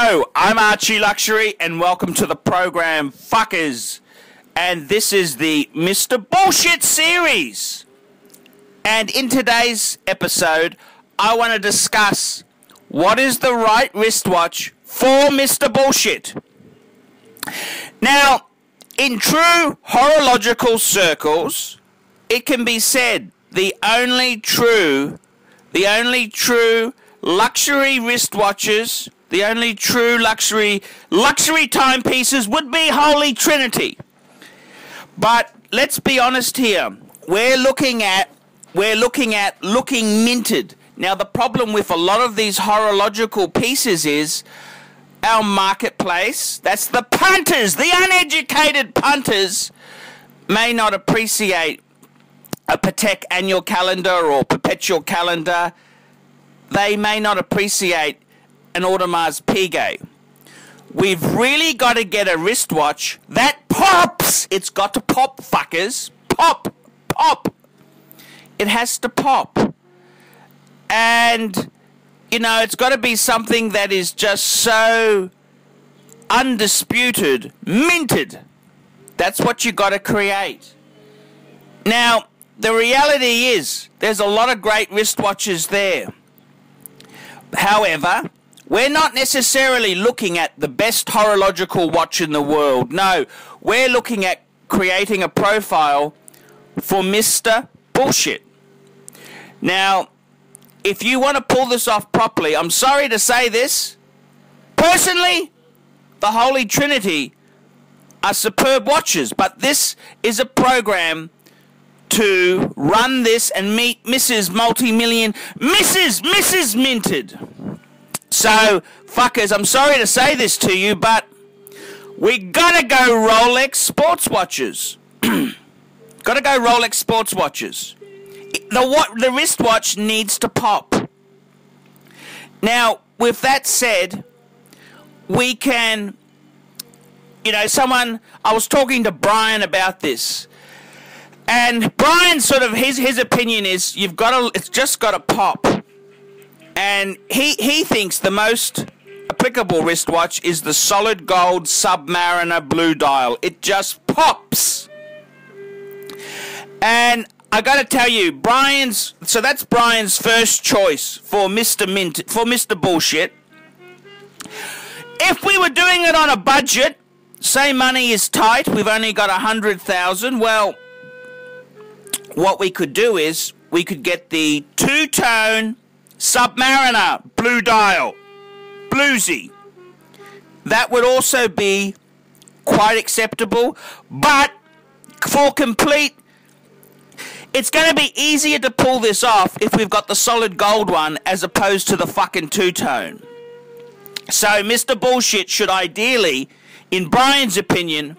Hello, I'm ArchieLuxury and welcome to the program Fuckers. And this is the Mr. Bullshit series. And in today's episode, I want to discuss what is the right wristwatch for Mr. Bullshit. Now, in true horological circles, it can be said the only true luxury wristwatches, the only true luxury timepieces would be Holy Trinity. But let's be honest here. We're looking minted. Now the problem with a lot of these horological pieces is our marketplace, that's the punters, the uneducated punters, may not appreciate a Patek annual calendar or perpetual calendar. They may not appreciate an Audemars Piguet. We've really got to get a wristwatch that pops. It's got to pop, fuckers. Pop. It has to pop. And, you know, it's got to be something that is just so undisputed, minted. That's what you got to create. Now, the reality is, there's a lot of great wristwatches there. However, we're not necessarily looking at the best horological watch in the world. No, we're looking at creating a profile for Mr. Bullshit. Now, if you want to pull this off properly, I'm sorry to say this, personally, the Holy Trinity are superb watches, but this is a program to run this and meet Mrs. Multi-Million, Mrs. Minted. So, fuckers, I'm sorry to say this to you, but we gotta go Rolex sports watches. Gotta go Rolex sports watches. The wristwatch needs to pop. Now, with that said, we can, you know, I was talking to Brian about this. And Brian sort of, his opinion is, it's just got to pop. And he thinks the most applicable wristwatch is the solid gold Submariner blue dial. It just pops. And I got to tell you, so that's Brian's first choice for Mr. Bullshit. If we were doing it on a budget, say money is tight, we've only got 100,000, well, what we could do is we could get the two-tone Submariner blue dial, bluesy. That would also be quite acceptable, but for complete, it's going to be easier to pull this off if we've got the solid gold one as opposed to the fucking two-tone. So Mr. Bullshit should ideally, in Brian's opinion,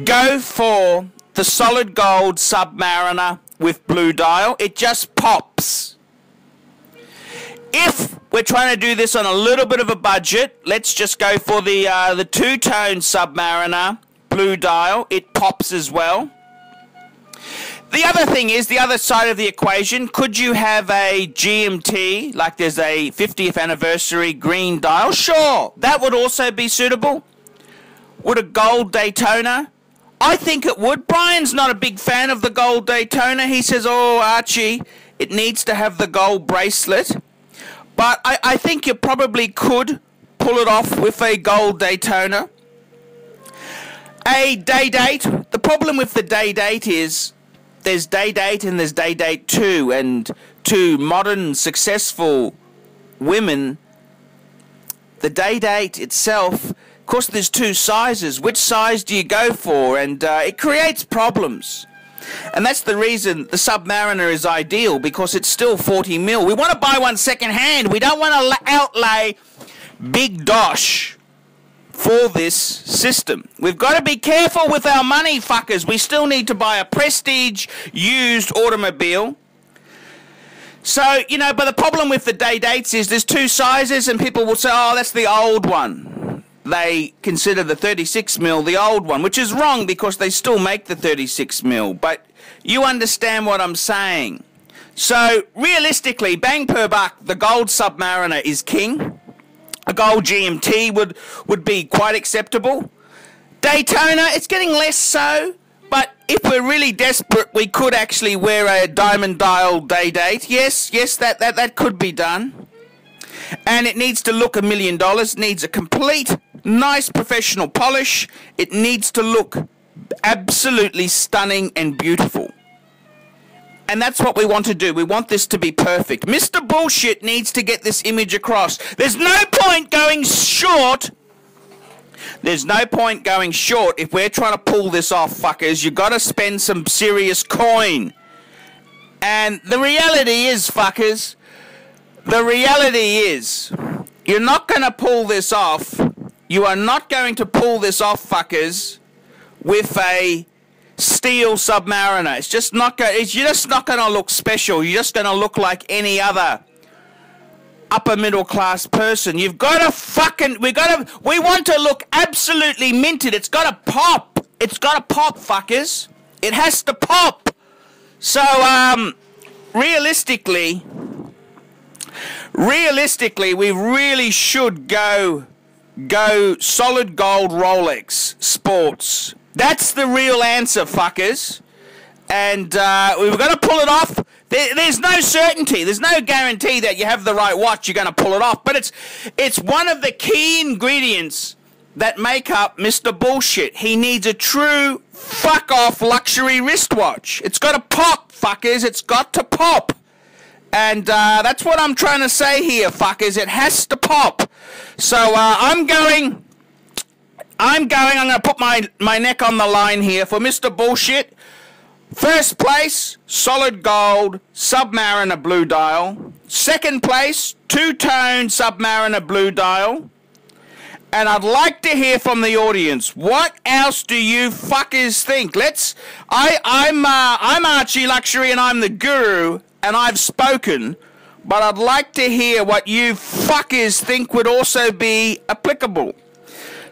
go for the solid gold Submariner with blue dial. It just pops. If we're trying to do this on a little bit of a budget, let's just go for the two-tone Submariner blue dial. It pops as well. The other thing is, the other side of the equation, could you have a GMT, like there's a 50th anniversary green dial? Sure, that would also be suitable. Would a gold Daytona? I think it would. Brian's not a big fan of the gold Daytona. He says, oh, Archie, it needs to have the gold bracelet. But I think you probably could pull it off with a gold Daytona. A day date. The problem with the day date is there's day date and there's day date 2. And to modern, successful women, the day date itself, of course, there's 2 sizes. Which size do you go for? And it creates problems. And that's the reason the Submariner is ideal, because it's still 40 mil. We want to buy one second hand. We don't want to outlay big dosh for this system. We've got to be careful with our money, fuckers. We still need to buy a prestige used automobile. So, you know, but the problem with the day dates is there's 2 sizes and people will say, oh, that's the old one. They consider the 36 mil the old one, which is wrong because they still make the 36 mil. But you understand what I'm saying. So, realistically, bang per buck, the gold Submariner is king. A gold GMT would be quite acceptable. Daytona, it's getting less so, but if we're really desperate, we could actually wear a diamond dial day date. Yes, that could be done. And it needs to look $1 million. It needs a complete, nice professional polish. It needs to look absolutely stunning and beautiful. And that's what we want to do. We want this to be perfect. Mr. Bullshit needs to get this image across. There's no point going short. There's no point going short if we're trying to pull this off, fuckers. You got to spend some serious coin. And the reality is, fuckers, the reality is, you're not going to pull this off. You are not going to pull this off, fuckers, with a steel Submariner. It's just not going. You're just not going to look special. You're just going to look like any other upper middle class person. You've got to fucking. We want to look absolutely minted. It's got to pop. It's got to pop, fuckers. It has to pop. So realistically, we really should go solid gold Rolex Sports. That's the real answer, fuckers. And we've got to pull it off. There's no certainty. There's no guarantee that you have the right watch, you're going to pull it off. But it's one of the key ingredients that make up Mr. Bullshit. He needs a true fuck-off luxury wristwatch. It's got to pop, fuckers. It's got to pop. And that's what I'm trying to say here, fuckers. It has to pop. So I'm going to put my neck on the line here for Mr. Bullshit. First place, solid gold Submariner blue dial. Second place, two-tone Submariner blue dial. And I'd like to hear from the audience. What else do you fuckers think? I'm ArchieLuxury and I'm the guru and I've spoken. But I'd like to hear what you fuckers think would also be applicable.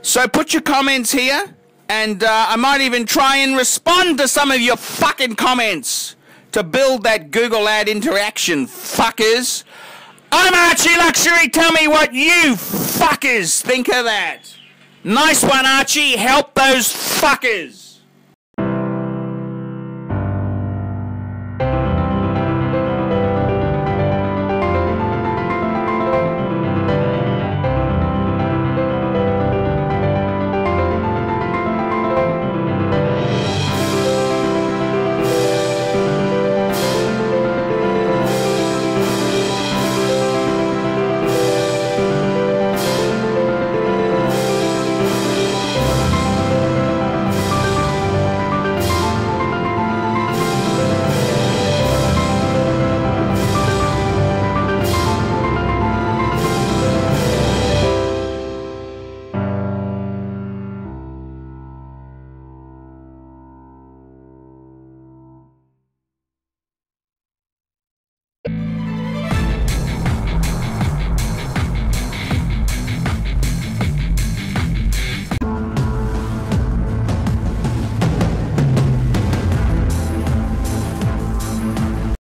So put your comments here, and I might even try and respond to some of your fucking comments to build that Google ad interaction, fuckers. I'm ArchieLuxury. Tell me what you fuckers think of that. Nice one, Archie. Help those fuckers.